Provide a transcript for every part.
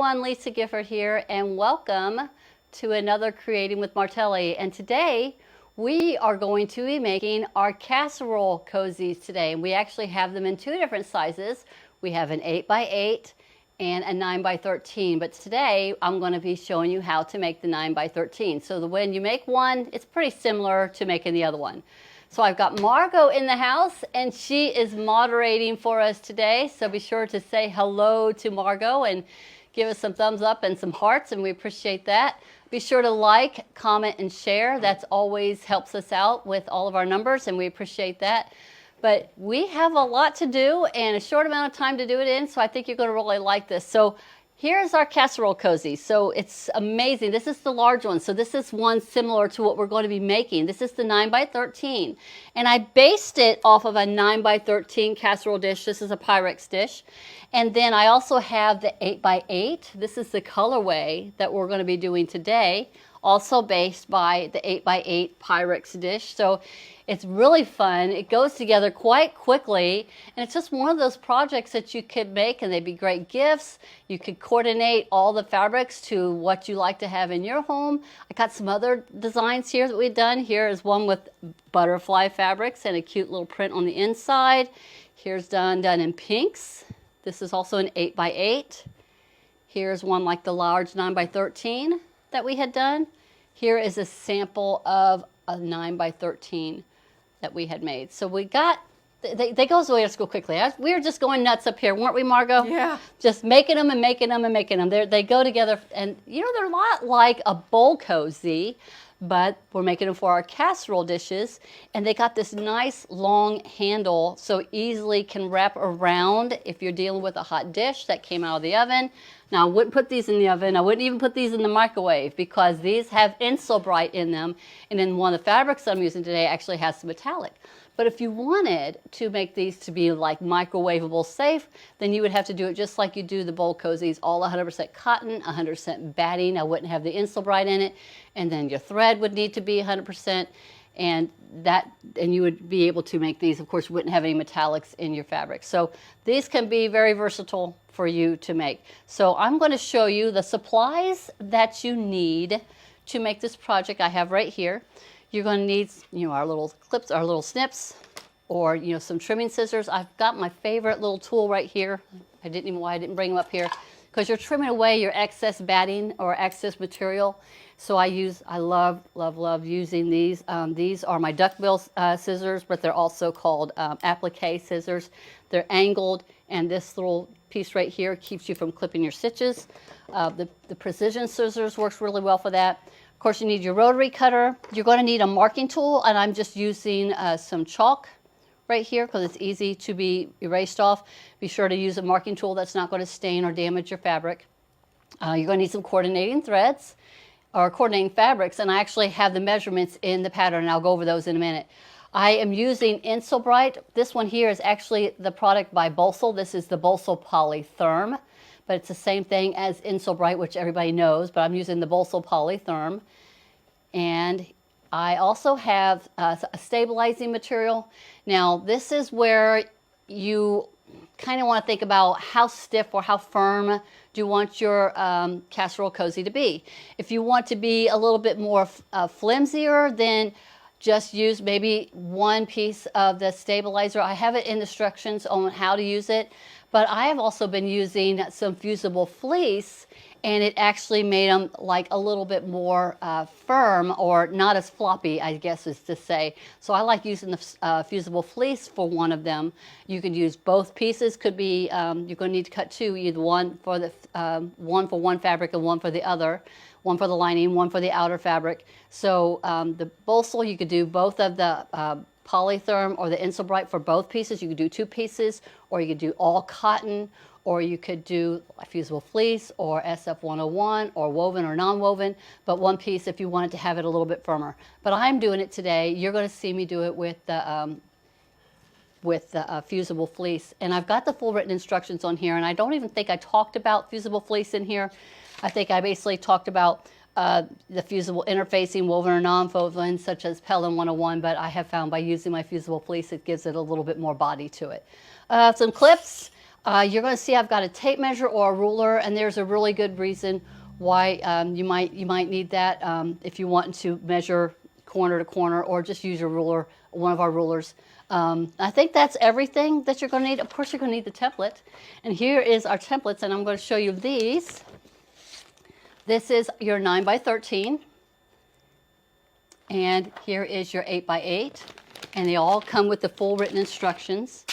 everyone, Lisa Gifford here, and welcome to another Creating with Martelli. And today we are going to be making our casserole cozies today. And we actually have them in two different sizes. We have an 8x8 and a 9x13. But today I'm going to be showing you how to make the 9x13. So when you make one, it's pretty similar to making the other one. So I've got Margot in the house, and she is moderating for us today. So be sure to say hello to Margot and give us some thumbs up and some hearts, and we appreciate that. Be sure to like, comment, and share. That always helps us out with all of our numbers, and we appreciate that. But we have a lot to do and a short amount of time to do it in, so I think you're going to really like this. So here's our casserole cozy. So it's amazing. This is the large one. So this is one similar to what we're going to be making. This is the 9x13. And I based it off of a 9x13 casserole dish. This is a Pyrex dish. And then I also have the 8x8. This is the colorway that we're going to be doing today. Also based by the 8x8 Pyrex dish. So it's really fun. It goes together quite quickly, and it's just one of those projects that you could make, and they'd be great gifts. You could coordinate all the fabrics to what you like to have in your home. I got some other designs here that we've done. Here is one with butterfly fabrics and a cute little print on the inside. Here's done in pinks. This is also an 8x8. Here's one like the large 9x13 that we had done. Here is a sample of a 9x13 that we had made. So we got, they go away to school quickly. We were just going nuts up here, weren't we, Margot? Yeah. Just making them and making them and making them. They go together, and you know, they're a lot like a bowl cozy, but we're making them for our casserole dishes, and they got this nice long handle so easily can wrap around if you're dealing with a hot dish that came out of the oven. Now, I wouldn't put these in the oven. I wouldn't even put these in the microwave because these have Insulbrite in them, and then one of the fabrics I'm using today actually has some metallic. But if you wanted to make these to be like microwavable safe, then you would have to do it just like you do the bowl cozies, all 100% cotton, 100% batting. I wouldn't have the Insulbrite in it, and then your thread would need to be 100%, and you would be able to make these. Of course, you wouldn't have any metallics in your fabric. So these can be very versatile for you to make. So I'm going to show you the supplies that you need to make this project. I have right here. You're going to need, our little clips, our little snips, or some trimming scissors. I've got my favorite little tool right here. I didn't even why I didn't bring them up here, because you're trimming away your excess batting or excess material. So I love using these. These are my duckbill scissors, but they're also called applique scissors. They're angled, and this little piece right here keeps you from clipping your stitches. The precision scissors works really well for that. Of course, you need your rotary cutter. You're going to need a marking tool, and I'm just using some chalk right here because it's easy to be erased off. Be sure to use a marking tool that's not going to stain or damage your fabric. You're going to need some coordinating threads or coordinating fabrics, and I actually have the measurements in the pattern, and I'll go over those in a minute. I am using Insulbrite. This one here is actually the product by Bolsel. This is the Bolsel Polytherm, but it's the same thing as Insulbrite, which everybody knows, but I'm using the Bolsel Polytherm. And I also have a stabilizing material. Now, this is where you kind of want to think about how stiff or how firm do you want your casserole cozy to be. If you want to be a little bit more flimsier, then just use maybe one piece of the stabilizer. I have it in instructions on how to use it, but I have also been using some fusible fleece, and it actually made them like a little bit more firm, or not as floppy, I guess is to say. So I like using the fusible fleece for one of them. You could use both pieces. Could be you're going to need to cut two, either one for one fabric and one for the other. One for the lining, one for the outer fabric. So the Bolsel, you could do both of the Polytherm or the Insulbrite for both pieces. You could do two pieces, or you could do all cotton, or you could do a fusible fleece or SF101 or woven or non-woven, but one piece if you wanted to have it a little bit firmer. But I'm doing it today. You're going to see me do it with the fusible fleece. And I've got the full written instructions on here, and I don't even think I talked about fusible fleece in here. I think I basically talked about the fusible interfacing, woven or non-woven, such as Pellin 101, but I have found by using my fusible fleece, it gives it a little bit more body to it. Some clips. You're going to see I've got a tape measure or a ruler, and there's a really good reason why you might need that if you want to measure corner to corner, or just use your ruler, one of our rulers. I think that's everything that you're going to need. Of course, you're going to need the template, and here is our templates, and I'm going to show you these. This is your 9 by 13, and here is your 8 by 8, and they all come with the full written instructions.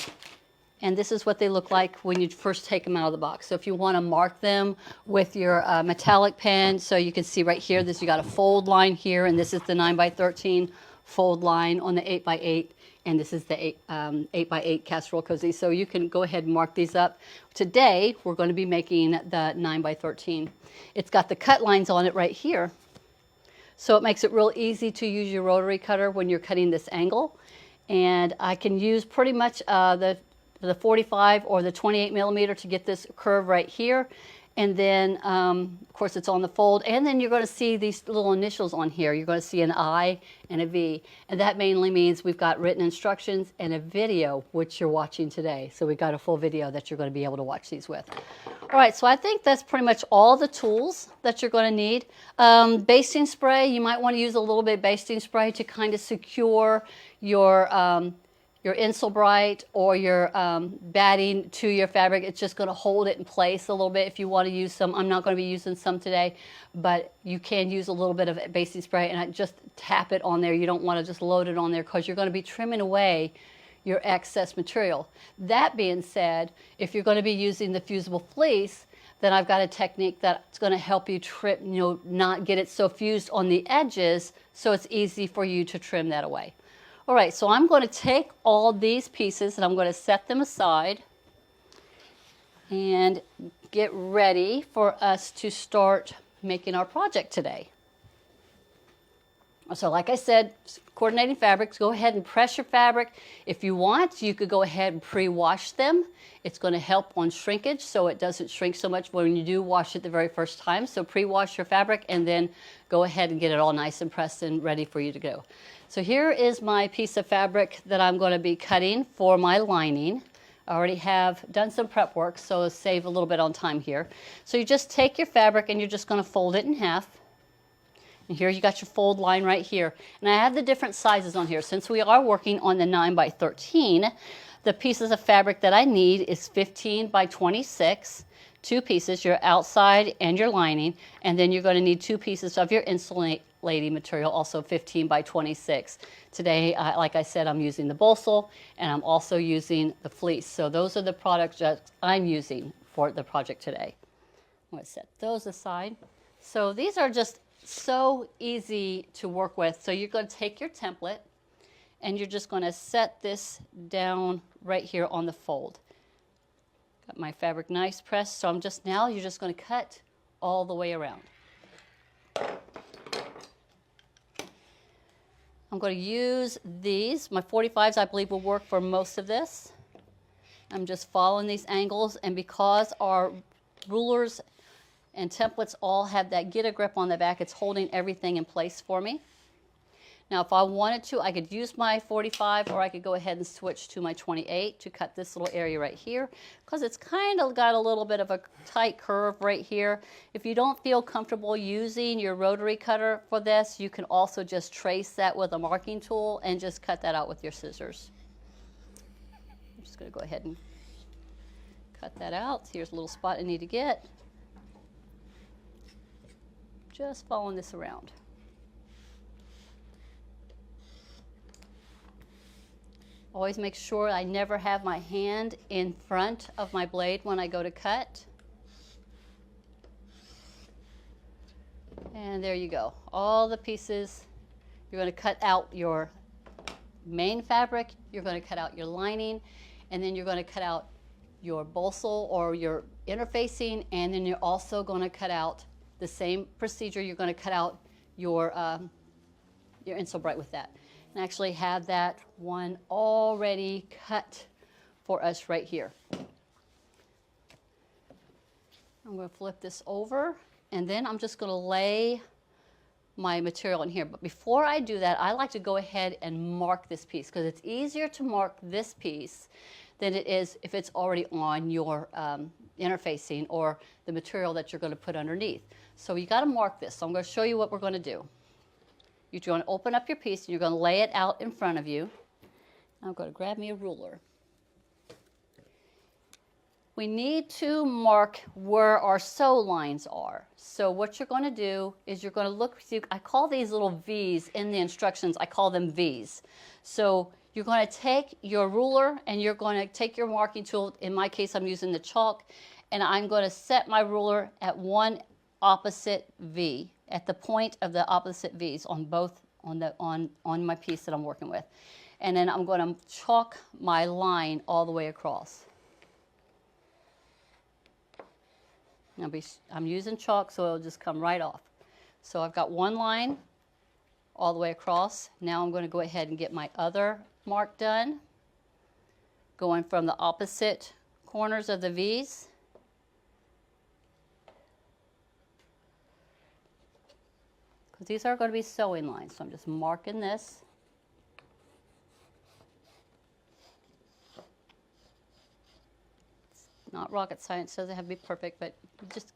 And this is what they look like when you first take them out of the box. So if you want to mark them with your metallic pen, so you can see right here, this you got a fold line here, and this is the 9 by 13 fold line on the 8 by 8, and this is the 8 by 8 Casserole Cozy. So you can go ahead and mark these up. Today, we're going to be making the 9 by 13. It's got the cut lines on it right here. So it makes it real easy to use your rotary cutter when you're cutting this angle. And I can use pretty much the 45 or the 28 millimeter to get this curve right here. And then, of course, it's on the fold. And then you're going to see these little initials on here. You're going to see an I and a V. And that mainly means we've got written instructions and a video, which you're watching today. So we've got a full video that you're going to be able to watch these with. All right, so I think that's pretty much all the tools that you're going to need. Basting spray, you might want to use a little bit of basting spray to kind of secure your Insulbright or your batting to your fabric. It's just going to hold it in place a little bit if you want to use some. I'm not going to be using some today, but you can use a little bit of basting spray and just tap it on there. You don't want to just load it on there because you're going to be trimming away your excess material. That being said, if you're going to be using the fusible fleece, then I've got a technique that's going to help you trim, not get it so fused on the edges, so it's easy for you to trim that away. All right, so I'm going to take all these pieces and I'm going to set them aside and get ready for us to start making our project today. So like I said, coordinating fabrics, go ahead and press your fabric. If you want, you could go ahead and pre-wash them. It's going to help on shrinkage so it doesn't shrink so much when you do wash it the very first time. So pre-wash your fabric and then go ahead and get it all nice and pressed and ready for you to go. So here is my piece of fabric that I'm going to be cutting for my lining. I already have done some prep work, so save a little bit on time here. So you just take your fabric and you're just going to fold it in half. And here you got your fold line right here. And I have the different sizes on here. Since we are working on the 9 by 13, the pieces of fabric that I need is 15 by 26, two pieces, your outside and your lining. And then you're going to need two pieces of your insulating material, also 15 by 26. Today, like I said, I'm using the Bolsel and I'm also using the fleece. So those are the products that I'm using for the project today. I'm going to set those aside. So these are just so easy to work with. So you're going to take your template and you're just going to set this down right here on the fold. Got my fabric nice pressed, so you're just going to cut all the way around. I'm going to use these. My 45s, I believe, will work for most of this. I'm just following these angles, and because our rulers and templates all have that get a grip on the back, it's holding everything in place for me. Now, if I wanted to, I could use my 45 or I could go ahead and switch to my 28 to cut this little area right here because it's kind of got a little bit of a tight curve right here. If you don't feel comfortable using your rotary cutter for this, you can also just trace that with a marking tool and just cut that out with your scissors. I'm just going to go ahead and cut that out. Here's a little spot I need to get. Just following this around. Always make sure I never have my hand in front of my blade when I go to cut. And there you go. All the pieces. You're going to cut out your main fabric, you're going to cut out your lining, and then you're going to cut out your Bolsel or your interfacing, and then you're also going to cut out the same procedure. You're going to cut out your Insulbright with that. And actually have that one already cut for us right here. I'm going to flip this over, and then I'm just going to lay my material in here. But before I do that, I like to go ahead and mark this piece because it's easier to mark this piece than it is if it's already on your interfacing or the material that you're going to put underneath. So you got to mark this. So I'm going to show you what we're going to do. You're going to open up your piece and you're going to lay it out in front of you. I'm going to grab me a ruler. We need to mark where our sew lines are. So what you're going to do is you're going to look, I call these little V's in the instructions, I call them V's. So you're going to take your ruler and you're going to take your marking tool, in my case I'm using the chalk, and I'm going to set my ruler at one opposite V, at the point of the opposite V's on both, on my piece that I'm working with. And then I'm going to chalk my line all the way across. I'm using chalk, so it'll just come right off. So I've got one line all the way across. Now I'm going to go ahead and get my other mark done, going from the opposite corners of the V's. Because these are going to be sewing lines, so I'm just marking this. Not rocket science, doesn't have to be perfect, but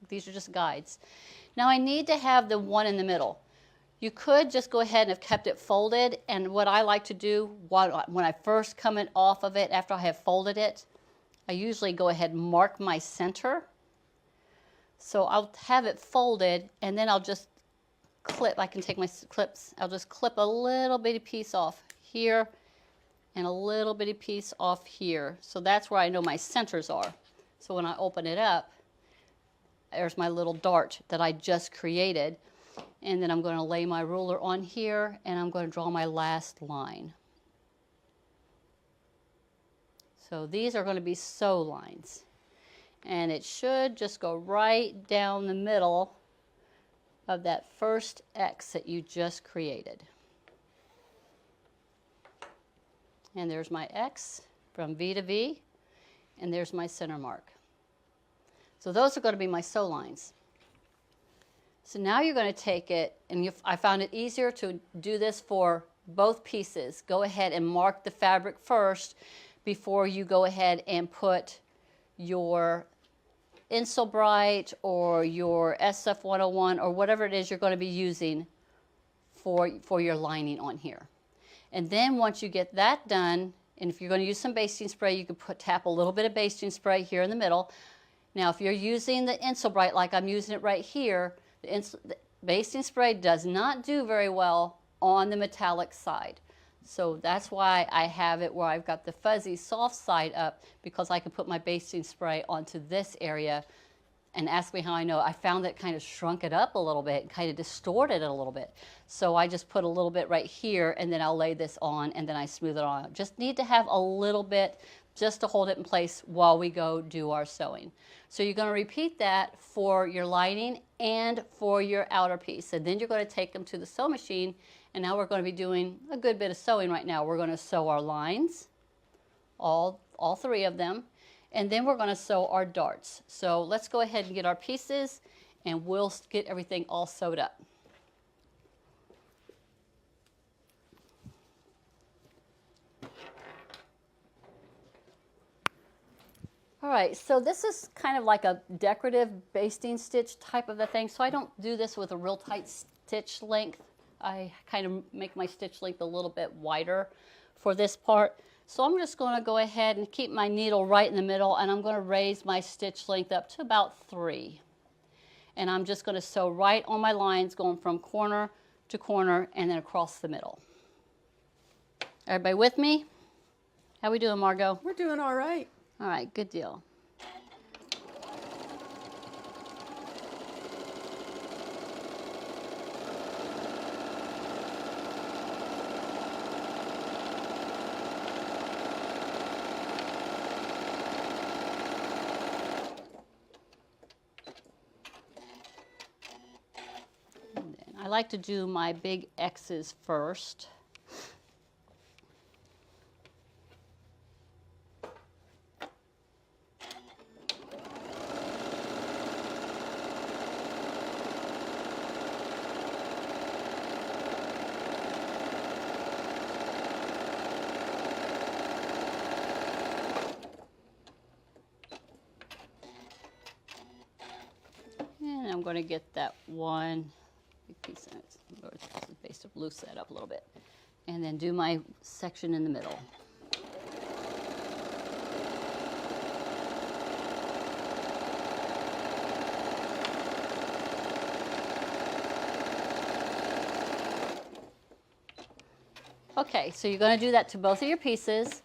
these are just guides. Now I need to have the one in the middle. You could just go ahead and have kept it folded, and what I like to do when I first come it off of it, after I have folded it, I usually go ahead and mark my center. So I'll have it folded, and then I'll just clip. I can take my clips, I'll just clip a little bitty piece off here and a little bitty piece off here. So that's where I know my centers are. So when I open it up, there's my little dart that I just created. And then I'm going to lay my ruler on here and I'm going to draw my last line. So these are going to be sew lines. And it should just go right down the middle of that first X that you just created. And there's my X from V to V, and there's my center mark. So those are going to be my sew lines. So now you're going to take it, and I found it easier to do this for both pieces. Go ahead and mark the fabric first before you go ahead and put your Insulbrite or your SF101 or whatever it is you're going to be using for your lining on here. And then once you get that done, and if you're going to use some basting spray, you can tap a little bit of basting spray here in the middle. Now if you're using the Insulbrite like I'm using it right here, the basting spray does not do very well on the metallic side. So that's why I have it where I've got the fuzzy soft side up, because I can put my basting spray onto this area. And ask me how I know. I found that kind of shrunk it up a little bit, kind of distorted it a little bit. So I just put a little bit right here, and then I'll lay this on, and then I smooth it on. Just need to have a little bit just to hold it in place while we go do our sewing. So you're going to repeat that for your lining and for your outer piece. And then you're going to take them to the sew machine, and now we're going to be doing a good bit of sewing right now. We're going to sew our lines, all three of them. And then we're going to sew our darts. So let's go ahead and get our pieces and we'll get everything all sewed up. All right, so this is kind of like a decorative basting stitch type of a thing. So I don't do this with a real tight stitch length. I kind of make my stitch length a little bit wider for this part. So I'm just going to go ahead and keep my needle right in the middle, and I'm going to raise my stitch length up to about 3. And I'm just going to sew right on my lines, going from corner to corner and then across the middle. Everybody with me? How we doing, Margot? We're doing all right. All right, good deal. I like to do my big X's first. I'm going to get that one big piece in it. Base to loose that up a little bit. And then do my section in the middle. Okay, so you're going to do that to both of your pieces.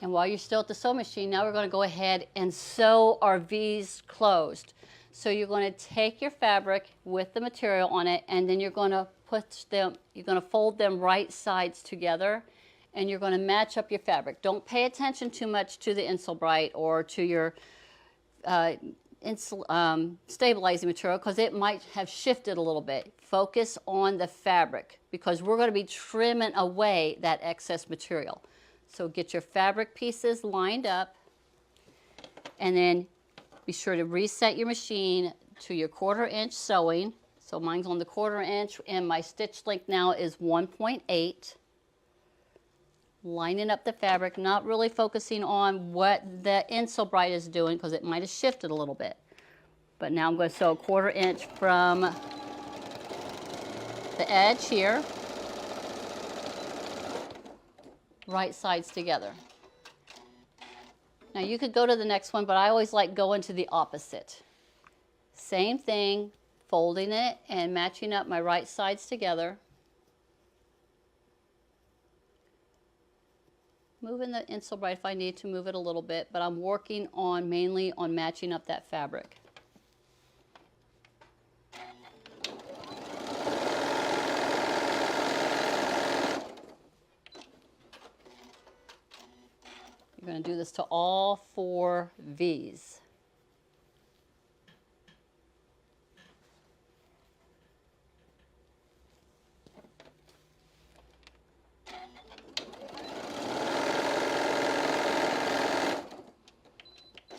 And while you're still at the sewing machine, now we're going to go ahead and sew our V's closed. So you're going to take your fabric with the material on it, and then you're going to fold them right sides together, and you're going to match up your fabric. Don't pay attention too much to the Insulbrite or to your stabilizing material, because it might have shifted a little bit. Focus on the fabric, because we're going to be trimming away that excess material. So get your fabric pieces lined up, and then be sure to reset your machine to your 1/4 inch sewing. So mine's on the 1/4 inch, and my stitch length now is 1.8. Lining up the fabric, not really focusing on what the Insulbrite is doing, because it might have shifted a little bit. But now I'm going to sew 1/4 inch from the edge here, right sides together. Now you could go to the next one, but I always like going to the opposite. Same thing, folding it and matching up my right sides together. Moving the Insulbrite if I need to move it a little bit, but I'm working on mainly on matching up that fabric. You're going to do this to all 4 V's.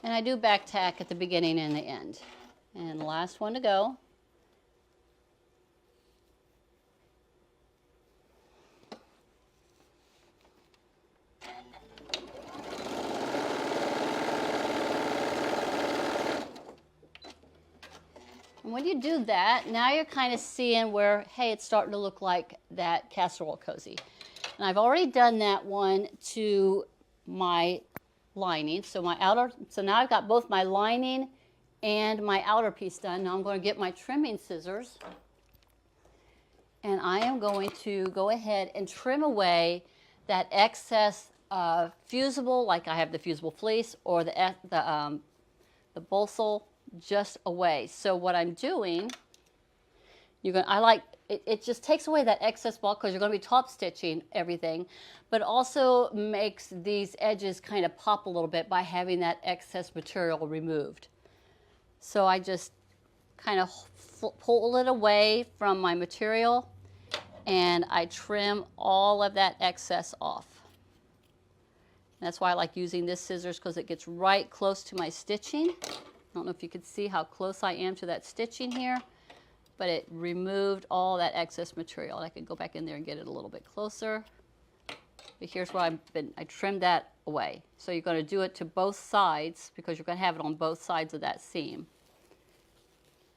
And I do back tack at the beginning and the end. And the last one to go. And when you do that, now you're kind of seeing where, hey, it's starting to look like that Casserole Cozy. And I've already done that one to my lining. So now I've got both my lining and my outer piece done. Now I'm going to get my trimming scissors, and I am going to go ahead and trim away that excess fusible, like I have the fusible fleece or the bolsel, just away. So what I'm doing, it just takes away that excess bulk, because you're going to be top stitching everything, but also makes these edges kind of pop a little bit by having that excess material removed. So I just kind of pull it away from my material, and I trim all of that excess off. That's why I like using this scissors, because it gets right close to my stitching. I don't know if you could see how close I am to that stitching here, but it removed all that excess material. I could go back in there and get it a little bit closer. But here's where I trimmed that away. So you're going to do it to both sides, because you're going to have it on both sides of that seam.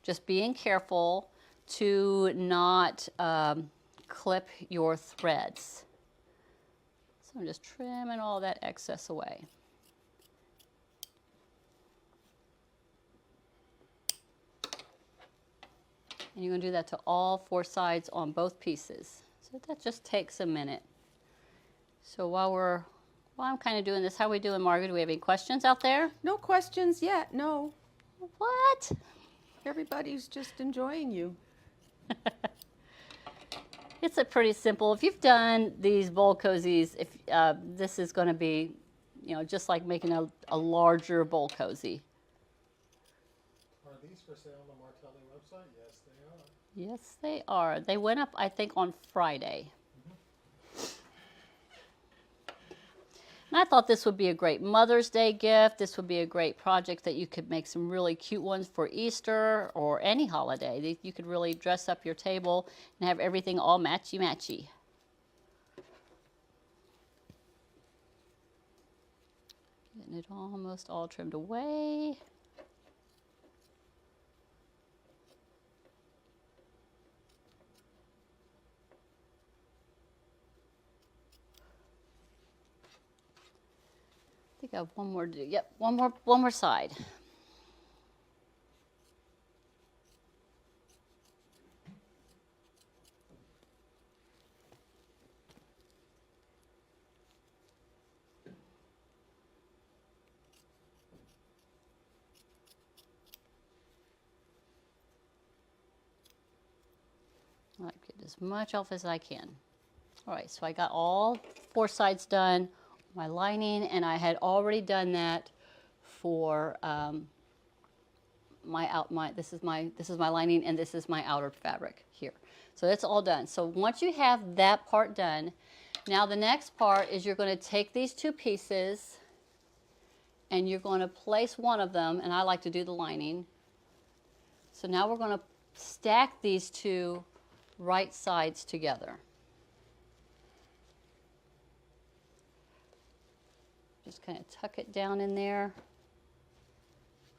Just being careful to not clip your threads. So I'm just trimming all that excess away. And you're going to do that to all 4 sides on both pieces. So that just takes a minute. So while I'm kind of doing this, how are we doing, Margaret? Do we have any questions out there? No questions yet, no. What? Everybody's just enjoying you. It's a pretty simple. If you've done these bowl cozies, this is going to be, just like making a larger bowl cozy. Are these for sale on the Martelli website? Yes, they are. Yes, they are. They went up, I think, on Friday. And I thought this would be a great Mother's Day gift. This would be a great project that you could make some really cute ones for Easter or any holiday. You could really dress up your table and have everything all matchy-matchy. Getting it almost all trimmed away. think I have one more to do. Yep, one more side. I like to get as much off as I can. All right, so I got all 4 sides done, my lining, and I had already done that for this is my lining, and this is my outer fabric here. So that's all done. So once you have that part done, now the next part is you're going to take these 2 pieces and you're going to place one of them, and I like to do the lining. So now we're going to stack these 2 right sides together. Just kind of tuck it down in there.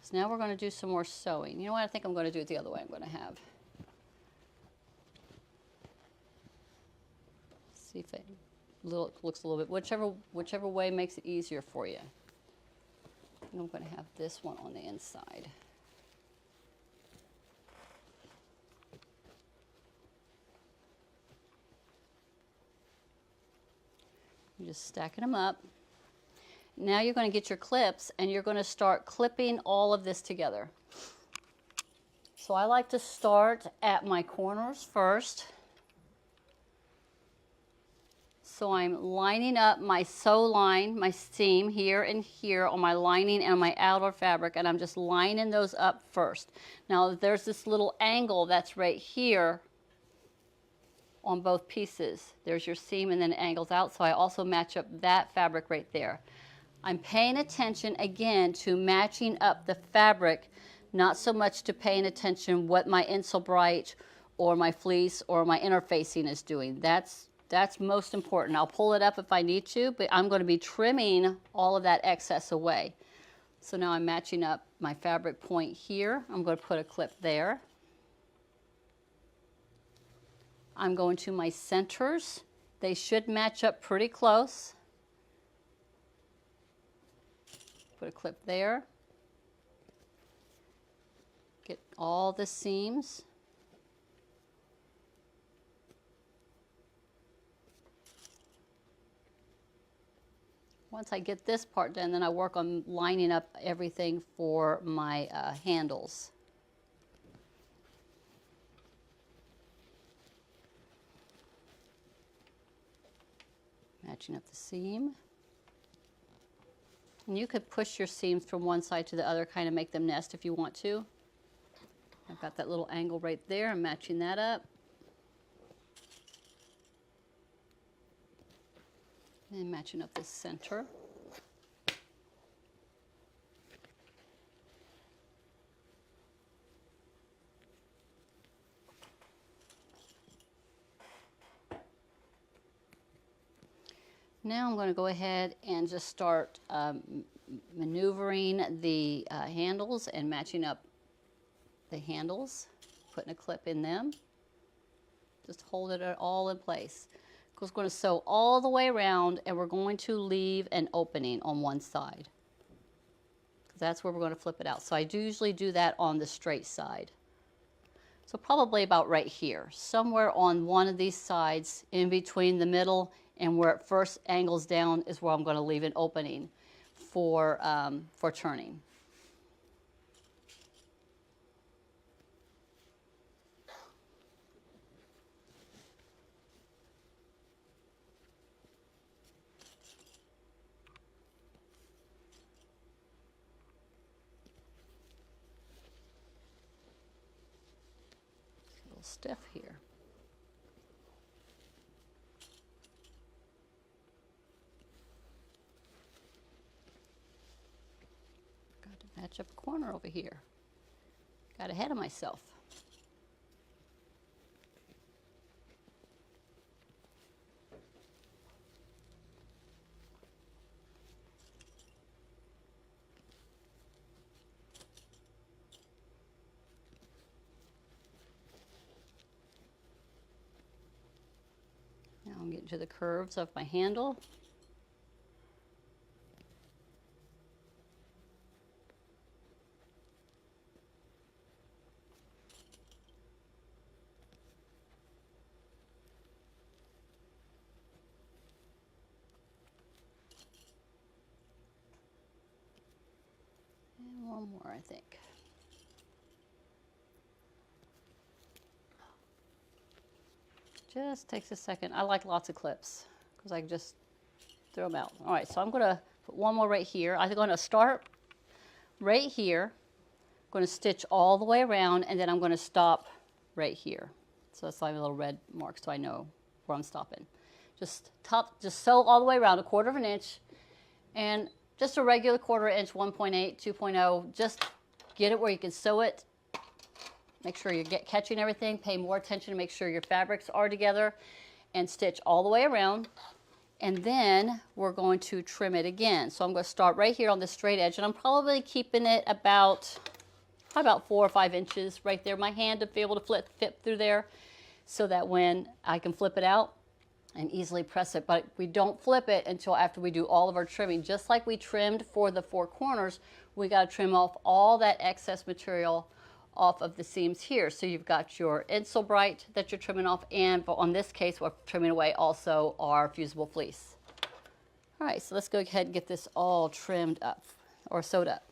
So now we're going to do some more sewing. You know what? I think I'm going to do it the other way. I'm going to have. See if it looks a little bit, whichever way makes it easier for you. And I'm going to have this one on the inside. You're just stacking them up. Now you're going to get your clips and you're going to start clipping all of this together. So I like to start at my corners first. So I'm lining up my sew line, my seam here and here on my lining and my outer fabric, and I'm just lining those up first. Now there's this little angle that's right here on both pieces. There's your seam and then it angles out, so I also match up that fabric right there. I'm paying attention again to matching up the fabric, not so much to paying attention what my Insel Bright or my fleece or my interfacing is doing. That's most important. I'll pull it up if I need to, but I'm going to be trimming all of that excess away. So now I'm matching up my fabric point here. I'm going to put a clip there. I'm going to my centers. They should match up pretty close. Put a clip there. Get all the seams. Once I get this part done, then I work on lining up everything for my handles. Matching up the seam. And you could push your seams from one side to the other, kind of make them nest if you want to. I've got that little angle right there. I'm matching that up. And matching up the center. Now I'm going to go ahead and just start maneuvering the handles and matching up the handles, putting a clip in them. Just hold it all in place. We're going to sew all the way around, and we're going to leave an opening on one side. That's where we're going to flip it out. So I usually do that on the straight side. So probably about right here, somewhere on one of these sides, in between the middle and where it first angles down, is where I'm going to leave an opening for turning. It's a little stiff here. Match up a corner over here. Got ahead of myself. Now I'm getting to the curves of my handle. One more, I think. Just takes a second. I like lots of clips because I can just throw them out. All right, so I'm going to put one more right here. I'm going to start right here. I'm going to stitch all the way around, and then I'm going to stop right here. So that's like a little red mark so I know where I'm stopping. Just sew all the way around, 1/4 of an inch, and just a regular 1/4 inch, 1.8, 2.0. Just get it where you can sew it. Make sure you're catching everything. Pay more attention to make sure your fabrics are together, and stitch all the way around. And then we're going to trim it again. So I'm going to start right here on the straight edge, and I'm probably keeping it about 4 or 5 inches right there. My hand to be able to fit through there so that when I can flip it out and easily press it. But we don't flip it until after we do all of our trimming. Just like we trimmed for the 4 corners, we got to trim off all that excess material off of the seams here. So you've got your Insel Bright that you're trimming off, and on this case we're trimming away also our fusible fleece. All right, so let's go ahead and get this all trimmed up or sewed up.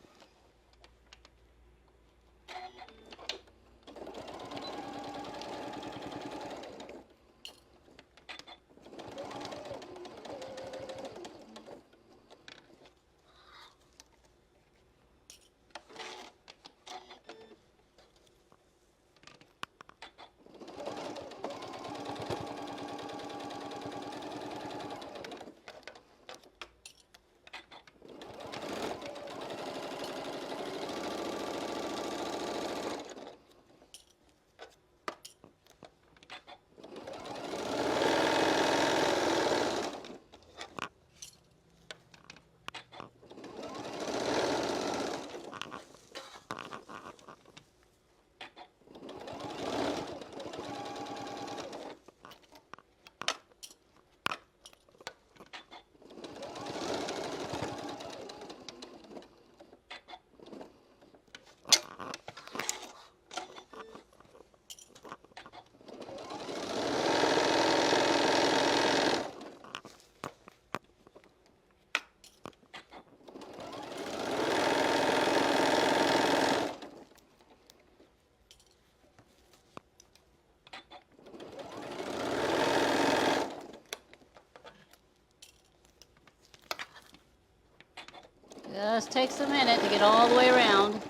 Just takes a minute to get all the way around.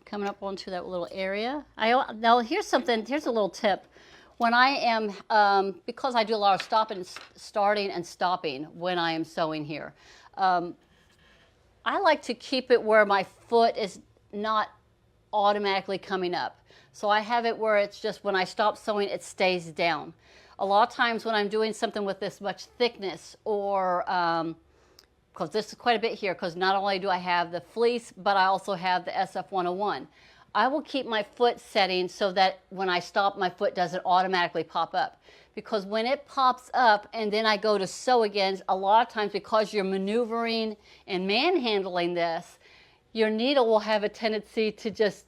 Coming up onto that little area. Now here's a little tip. When I am, because I do a lot of starting and stopping when I am sewing here, I like to keep it where my foot is not automatically coming up. So I have it where it's just when I stop sewing, it stays down. A lot of times when I'm doing something with this much thickness, or because this is quite a bit here, because not only do I have the fleece, but I also have the SF101. I will keep my foot setting so that when I stop, my foot doesn't automatically pop up. Because when it pops up and then I go to sew again, a lot of times because you're maneuvering and manhandling this, your needle will have a tendency to just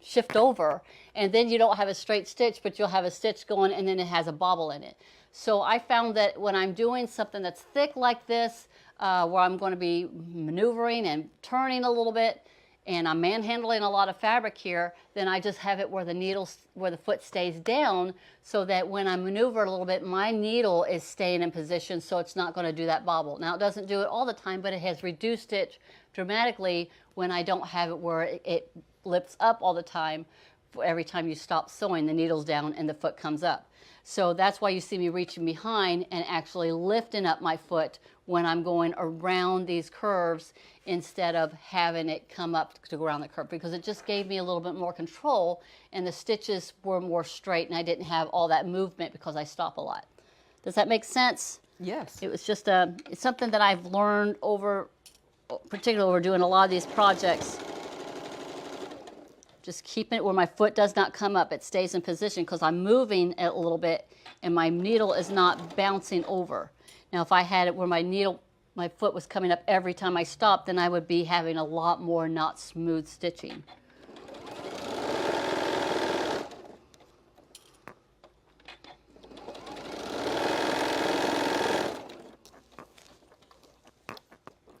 shift over. And then you don't have a straight stitch, but you'll have a stitch going and then it has a bobble in it. So I found that when I'm doing something that's thick like this, where I'm going to be maneuvering and turning a little bit, and I'm manhandling a lot of fabric here, then I just have it where the foot stays down, so that when I maneuver a little bit, my needle is staying in position, so it's not going to do that bobble. Now it doesn't do it all the time, but it has reduced it dramatically when I don't have it where it lifts up all the time. Every time you stop sewing, the needle's down and the foot comes up. So that's why you see me reaching behind and actually lifting up my foot when I'm going around these curves instead of having it come up to go around the curve, because it just gave me a little bit more control and the stitches were more straight and I didn't have all that movement because I stop a lot. Does that make sense? Yes. It was just it's something that I've learned particularly over doing a lot of these projects. Just keeping it where my foot does not come up. It stays in position because I'm moving it a little bit and my needle is not bouncing over. Now if I had it where my foot was coming up every time I stopped, then I would be having a lot more not smooth stitching.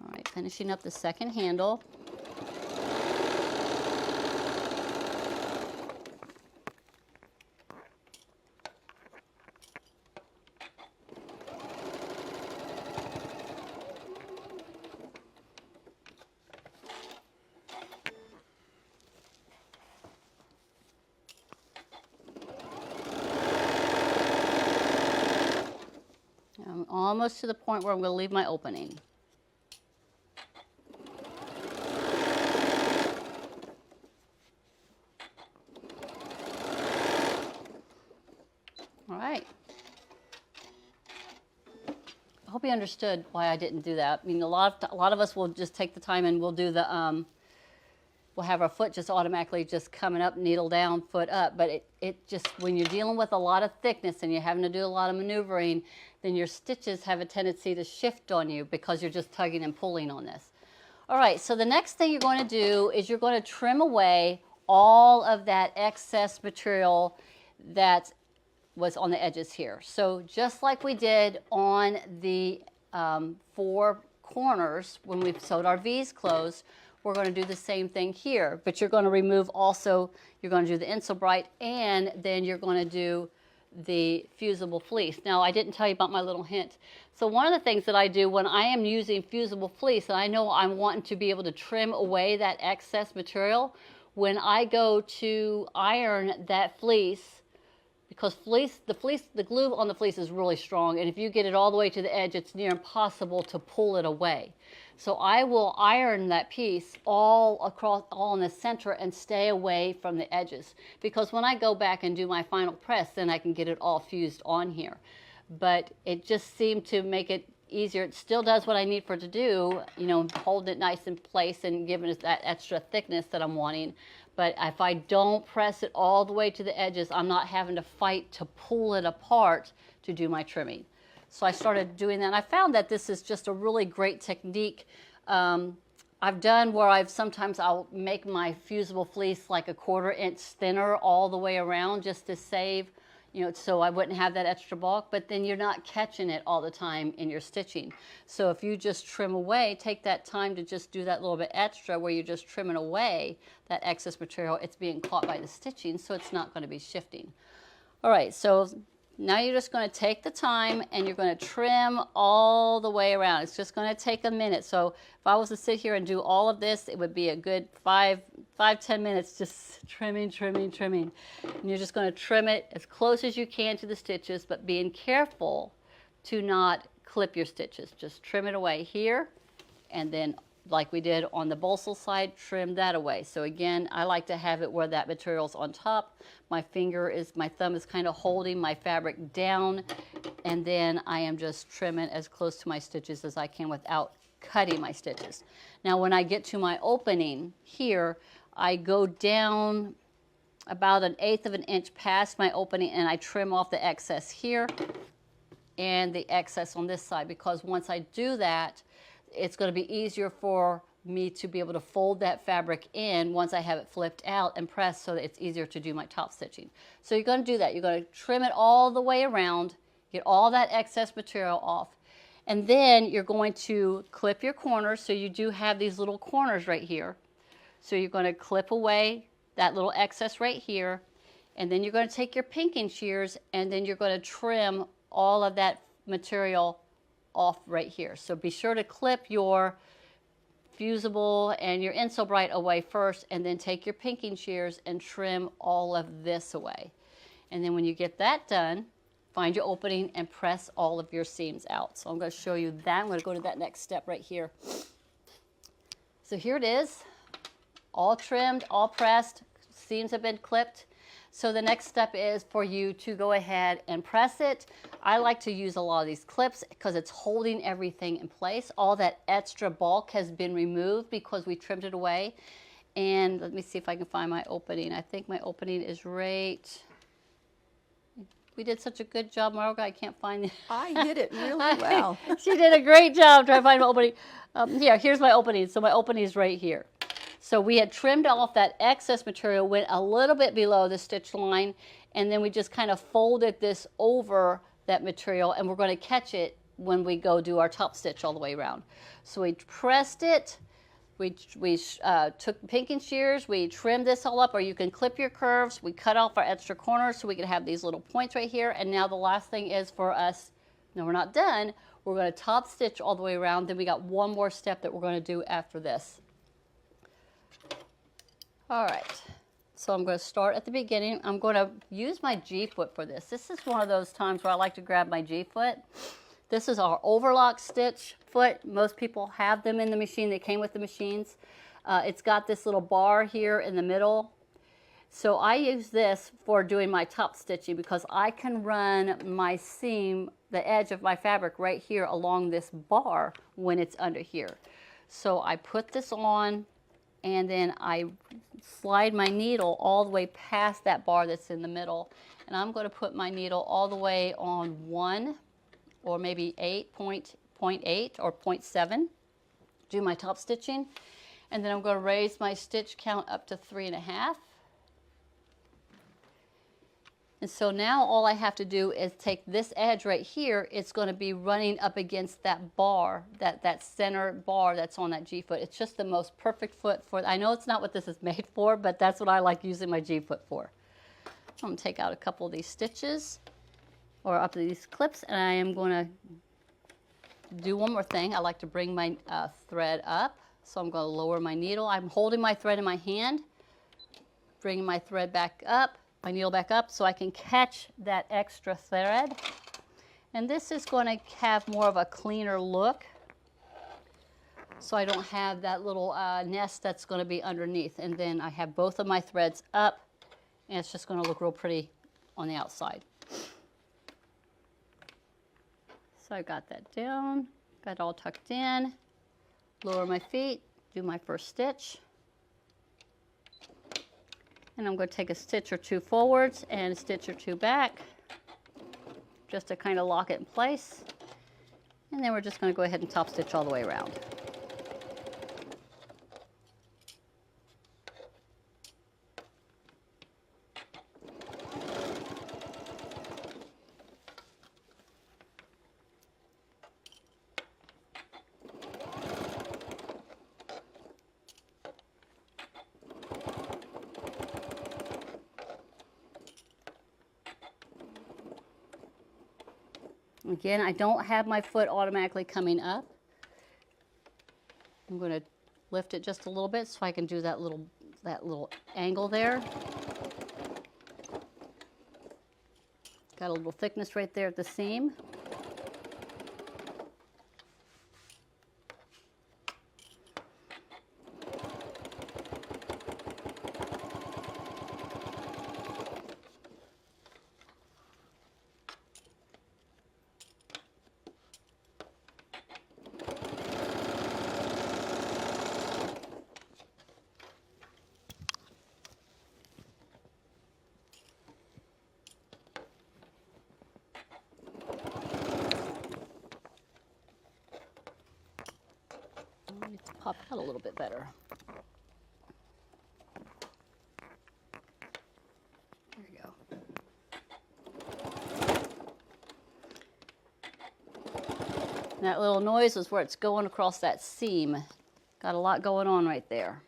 All right, finishing up the second handle. almost to the point where I'm going to leave my opening. All right. I hope you understood why I didn't do that. I mean, a lot of us will just take the time and we'll do the, we'll have our foot just automatically just coming up, needle down, foot up. But it just, when you're dealing with a lot of thickness and you're having to do a lot of maneuvering, then your stitches have a tendency to shift on you because you're just tugging and pulling on this. All right, so the next thing you're going to do is you're going to trim away all of that excess material that was on the edges here. So just like we did on the 4 corners when we sewed our V's closed, we're going to do the same thing here. But you're going to remove also, you're going to do the Insel Bright, and then you're going to do the fusible fleece. Now, I didn't tell you about my little hint. So one of the things that I do when I am using fusible fleece, and I know I'm wanting to be able to trim away that excess material, when I go to iron that fleece, because the glue on the fleece is really strong, and if you get it all the way to the edge, it's near impossible to pull it away. So I will iron that piece all across, all in the center, and stay away from the edges. Because when I go back and do my final press, then I can get it all fused on here. But it just seemed to make it easier. It still does what I need for it to do, you know, holding it nice in place and giving it that extra thickness that I'm wanting. But if I don't press it all the way to the edges, I'm not having to fight to pull it apart to do my trimming. So I started doing that, and I found that this is just a really great technique. I've done where sometimes I'll make my fusible fleece like a 1/4 inch thinner all the way around just to save, you know, so I wouldn't have that extra bulk, but then you're not catching it all the time in your stitching. So if you just trim away, take that time to just do that little bit extra where you're just trimming away that excess material, it's being caught by the stitching, so it's not going to be shifting. All right, so now you're just going to take the time and you're going to trim all the way around. It's just going to take a minute. So if I was to sit here and do all of this, it would be a good 5-10 minutes just trimming. And you're just going to trim it as close as you can to the stitches, but being careful to not clip your stitches. Just trim it away here, and then like we did on the bolsel side, trim that away. So again, I like to have it where that material's on top. My thumb is kind of holding my fabric down, and then I am just trimming as close to my stitches as I can without cutting my stitches. Now when I get to my opening here, I go down about 1/8 of an inch past my opening, and I trim off the excess here and the excess on this side, because once I do that, it's going to be easier for me to be able to fold that fabric in once I have it flipped out and pressed, so that it's easier to do my top stitching. So you're going to do that. You're going to trim it all the way around, get all that excess material off, and then you're going to clip your corners. So you do have these little corners right here. So you're going to clip away that little excess right here, and then you're going to take your pinking shears, and then you're going to trim all of that material off right here. So be sure to clip your fusible and your Insel Bright away first, and then take your pinking shears and trim all of this away. And then when you get that done, find your opening and press all of your seams out. So I'm going to show you that. I'm going to go to that next step right here. So here it is, all trimmed, all pressed, seams have been clipped. So the next step is for you to go ahead and press it. I like to use a lot of these clips because it's holding everything in place. All that extra bulk has been removed because we trimmed it away. And let me see if I can find my opening. I think my opening is right. We did such a good job, Margot. I can't find it. I did it really well. She did a great job trying to find my opening. Here's my opening. So my opening is right here. So we had trimmed off that excess material, went a little bit below the stitch line, and then we just kind of folded this over that material, and we're going to catch it when we go do our top stitch all the way around. So we pressed it, we took pinking shears, we trimmed this all up, or you can clip your curves. We cut off our extra corners so we could have these little points right here. And now the last thing is for us, no, we're not done. We're going to top stitch all the way around. Then we got one more step that we're going to do after this. All right, so I'm going to start at the beginning. I'm going to use my G-foot for this. This is one of those times where I like to grab my G-foot. This is our overlock stitch foot. Most people have them in the machine. They came with the machines. It's got this little bar here in the middle. So I use this for doing my top stitching because I can run my seam, the edge of my fabric right here along this bar when it's under here. So I put this on and then I slide my needle all the way past that bar that's in the middle. And I'm going to put my needle all the way on 1 or maybe 8.8 or 0.7. Do my top stitching. And then I'm going to raise my stitch count up to 3.5. And so now all I have to do is take this edge right here. It's going to be running up against that bar, that center bar that's on that G foot. It's just the most perfect foot for, I know it's not what this is made for, but that's what I like using my G foot for. I'm going to take out a couple of these stitches or up these clips, and I am going to do one more thing. I like to bring my thread up. So I'm going to lower my needle. I'm holding my thread in my hand, bringing my thread back up, my needle back up so I can catch that extra thread. And this is going to have more of a cleaner look so I don't have that little nest that's going to be underneath. And then I have both of my threads up and it's just going to look real pretty on the outside. So I got that down, got it all tucked in, lower my feet, do my first stitch. And I'm going to take a stitch or two forwards and a stitch or two back just to kind of lock it in place. And then we're just going to go ahead and top stitch all the way around. Again, I don't have my foot automatically coming up. I'm going to lift it just a little bit so I can do that little angle there. Got a little thickness right there at the seam. I need to pop out a little bit better. There you go. And that little noise is where it's going across that seam. Got a lot going on right there.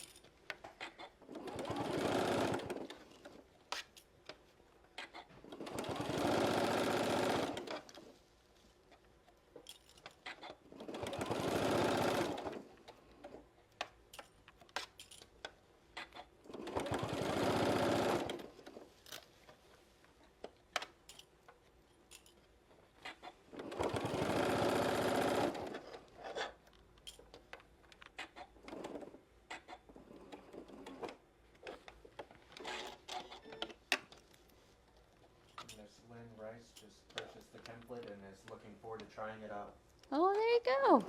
Just purchased the template and is looking forward to trying it out. Oh, there you go.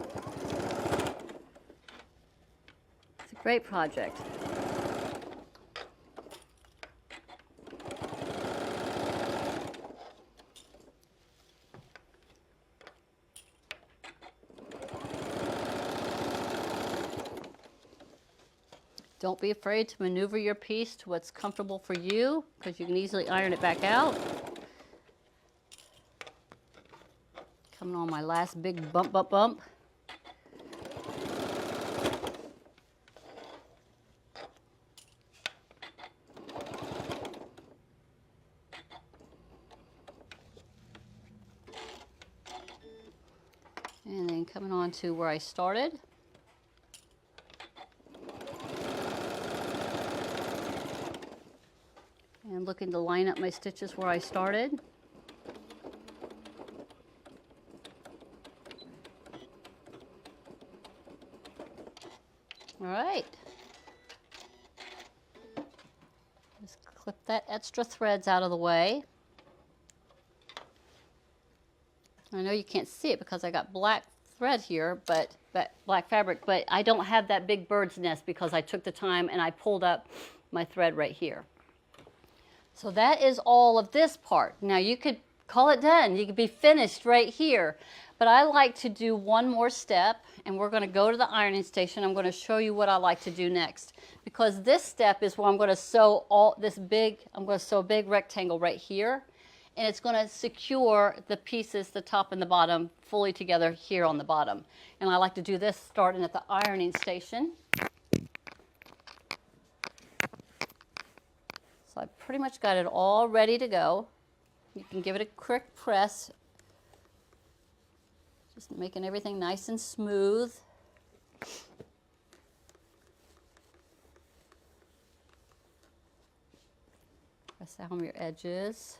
It's a great project. Don't be afraid to maneuver your piece to what's comfortable for you because you can easily iron it back out. Coming on my last big bump, bump, bump. And then coming on to where I started. And looking to line up my stitches where I started. Just clip that extra threads out of the way. I know you can't see it because I got black thread here, but black fabric, but I don't have that big bird's nest because I took the time and I pulled up my thread right here. So that is all of this part. Now you could call it done. You could be finished right here. But I like to do one more step, and we're going to go to the ironing station. I'm going to show you what I like to do next, because this step is where I'm going to sew all this big, I'm going to sew a big rectangle right here, and it's going to secure the pieces, the top and the bottom, fully together here on the bottom. And I like to do this starting at the ironing station. So I pretty much got it all ready to go. You can give it a quick press, just making everything nice and smooth. Press down your edges.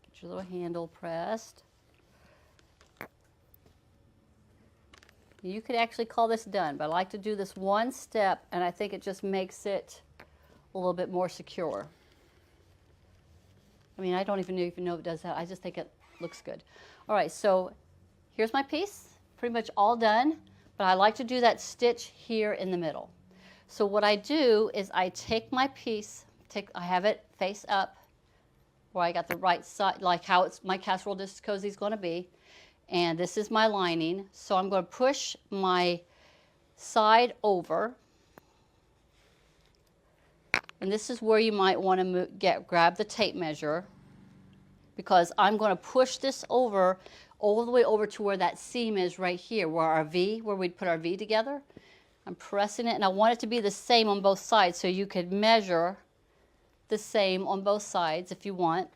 Get your little handle pressed. You could actually call this done, but I like to do this one step, and I think it just makes it a little bit more secure. I mean, I don't even know if it does that. I just think it looks good. All right, so here's my piece, pretty much all done, but I like to do that stitch here in the middle. So what I do is I take my piece, I have it face up, where I got the right side, like how it's my casserole dish cozy is going to be. And this is my lining, so I'm going to push my side over, and this is where you might want to grab the tape measure, because I'm going to push this over all the way over to where that seam is right here, where we'd put our V together. I'm pressing it, and I want it to be the same on both sides, so you could measure the same on both sides if you want.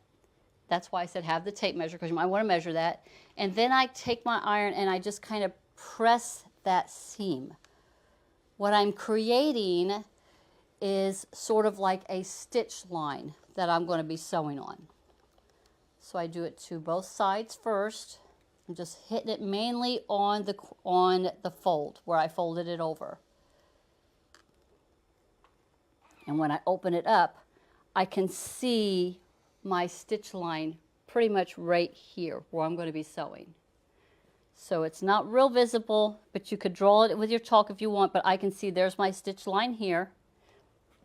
That's why I said have the tape measure, because you might want to measure that. And then I take my iron and I just kind of press that seam. What I'm creating is sort of like a stitch line that I'm going to be sewing on. So I do it to both sides first. I'm just hitting it mainly on the fold where I folded it over. And when I open it up, I can see my stitch line pretty much right here where I'm going to be sewing. So it's not real visible, but you could draw it with your chalk if you want, but I can see there's my stitch line here.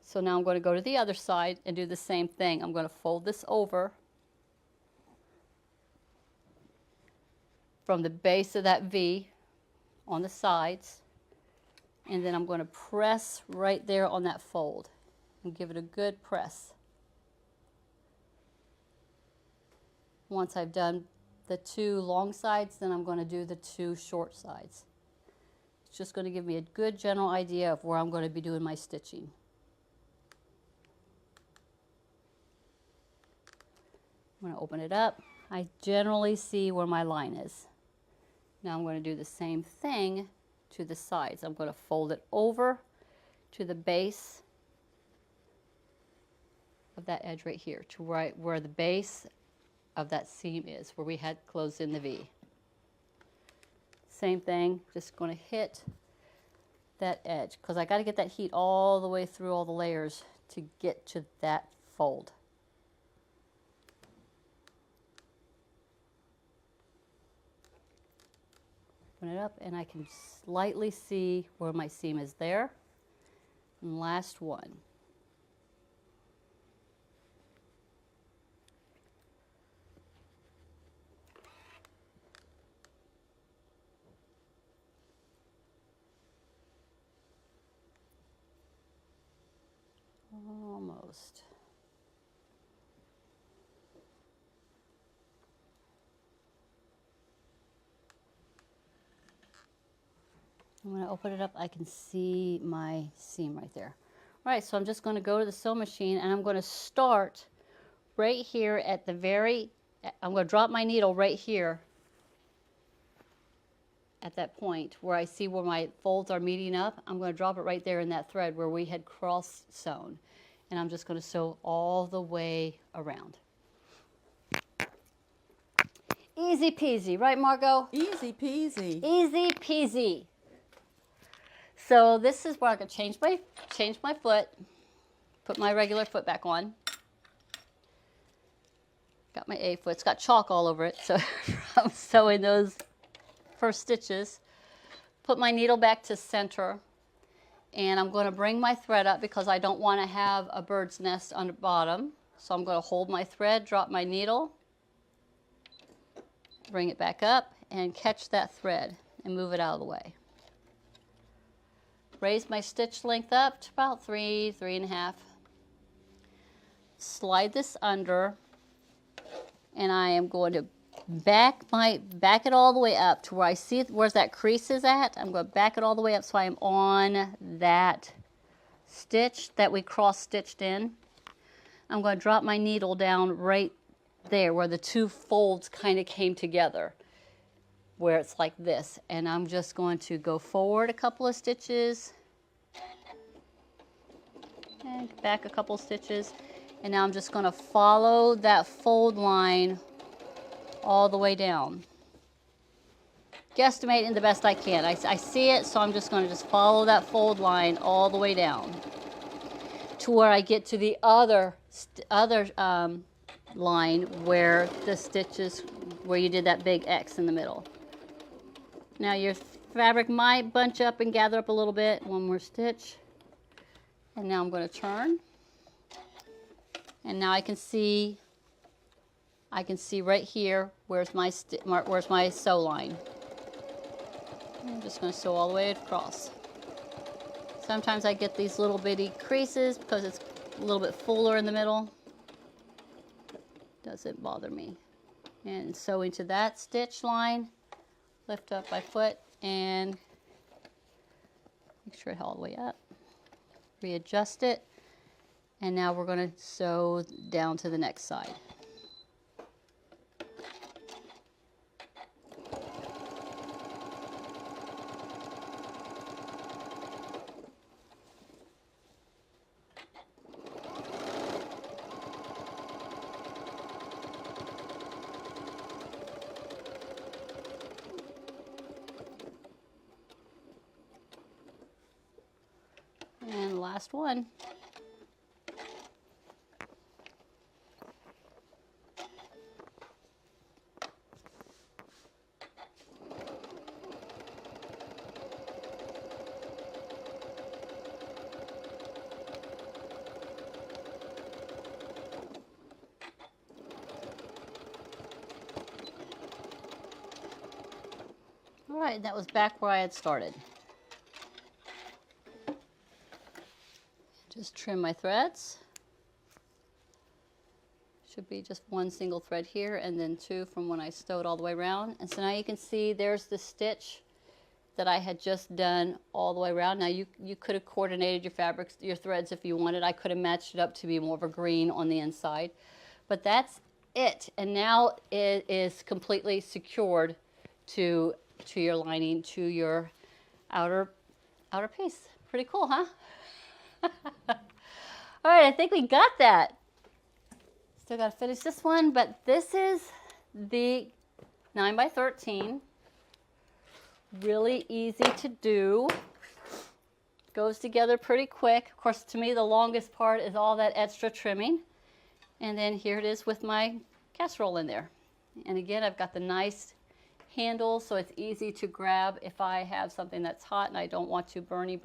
So now I'm going to go to the other side and do the same thing. I'm going to fold this over from the base of that V on the sides, and then I'm going to press right there on that fold and give it a good press. Once I've done the two long sides, then I'm going to do the two short sides. It's just going to give me a good general idea of where I'm going to be doing my stitching. I'm going to open it up. I generally see where my line is. Now I'm going to do the same thing to the sides. I'm going to fold it over to the base of that edge right here, to right where the base of that seam is, where we had closed in the V. Same thing, just going to hit that edge, because I got to get that heat all the way through all the layers to get to that fold. Open it up, and I can slightly see where my seam is there. And last one. Almost. When I open it up, I can see my seam right there. All right, so I'm just going to go to the sewing machine, and I'm going to start right here at the very, I'm going to drop my needle right here at that point where I see where my folds are meeting up. I'm going to drop it right there in that thread where we had cross sewn. And I'm just going to sew all the way around. Easy peasy, right, Margot? Easy peasy. Easy peasy. So this is where I can change my foot, put my regular foot back on. Got my A foot. It's got chalk all over it, so I'm sewing those first stitches. Put my needle back to center, and I'm going to bring my thread up because I don't want to have a bird's nest on the bottom. So I'm going to hold my thread, drop my needle, bring it back up, and catch that thread and move it out of the way. Raise my stitch length up to about 3.5. Slide this under, and I am going to back it all the way up to where I see where that crease is at. I'm going to back it all the way up so I am on that stitch that we cross stitched in. I'm going to drop my needle down right there where the two folds kind of came together, where it's like this, and I'm just going to go forward a couple of stitches and back a couple stitches, and now I'm just going to follow that fold line all the way down, guesstimating the best I can. I see it, so I'm just going to just follow that fold line all the way down to where I get to the other line where the stitches, where you did that big X in the middle. Now your fabric might bunch up and gather up a little bit. One more stitch. And now I'm going to turn. And now I can see right here where's my sew line. I'm just going to sew all the way across. Sometimes I get these little bitty creases because it's a little bit fuller in the middle. Doesn't bother me. And sew into that stitch line. Lift up my foot and make sure it held all the way up. Readjust it, and now we're going to sew down to the next side. And last one. All right, that was back where I had started. Just trim my threads. Should be just one single thread here and then two from when I sewed all the way around. And so now you can see there's the stitch that I had just done all the way around. Now you could have coordinated your fabrics, your threads if you wanted. I could have matched it up to be more of a green on the inside. But that's it. And now it is completely secured to your lining, to your outer piece. Pretty cool, huh? All right, I think we got that. Still got to finish this one, but this is the 9x13. Really easy to do. Goes together pretty quick. Of course, to me, the longest part is all that extra trimming. And then here it is with my casserole in there. And again, I've got the nice handle, so it's easy to grab if I have something that's hot and I don't want to burny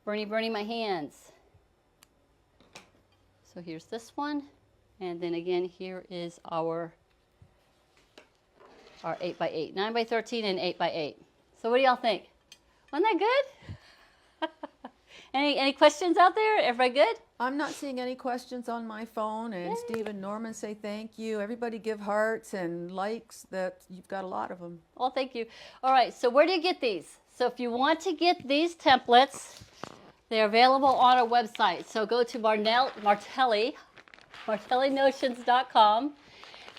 my hands. So here's this one, and then again here is our 8x8, 9x13 and 8x8. So what do y'all think? Wasn't that good? Any questions out there? Everybody good? I'm not seeing any questions on my phone, and Steve and Norman say thank you. Everybody give hearts and likes. That you've got a lot of them. Well, thank you. All right, so where do you get these? So if you want to get these templates, they're available on our website. So go to Martelli, martellinotions.com,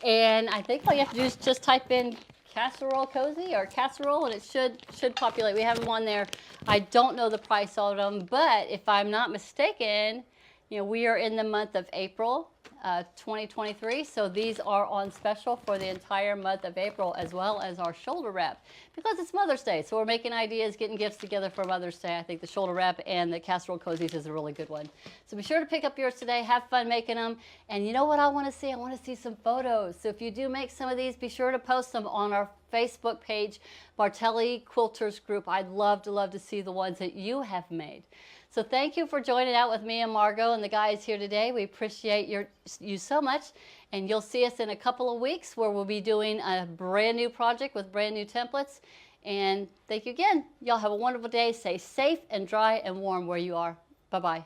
and I think all you have to do is just type in Casserole Cozy or Casserole, and it should populate. We have them on there. I don't know the price of them, but if I'm not mistaken, You know, we are in the month of April 2023, so these are on special for the entire month of April, as well as our shoulder wrap, because it's Mother's Day. So we're making ideas, getting gifts together for Mother's Day. I think the shoulder wrap and the Casserole Cozies is a really good one. So be sure to pick up yours today. Have fun making them. And you know what I want to see? I want to see some photos. So if you do make some of these, be sure to post them on our Facebook page, Martelli Quilters Group. I'd love to see the ones that you have made. So thank you for joining out with me and Margot and the guys here today. We appreciate you so much. And you'll see us in a couple of weeks where we'll be doing a brand new project with brand new templates. And thank you again. Y'all have a wonderful day. Stay safe and dry and warm where you are. Bye-bye.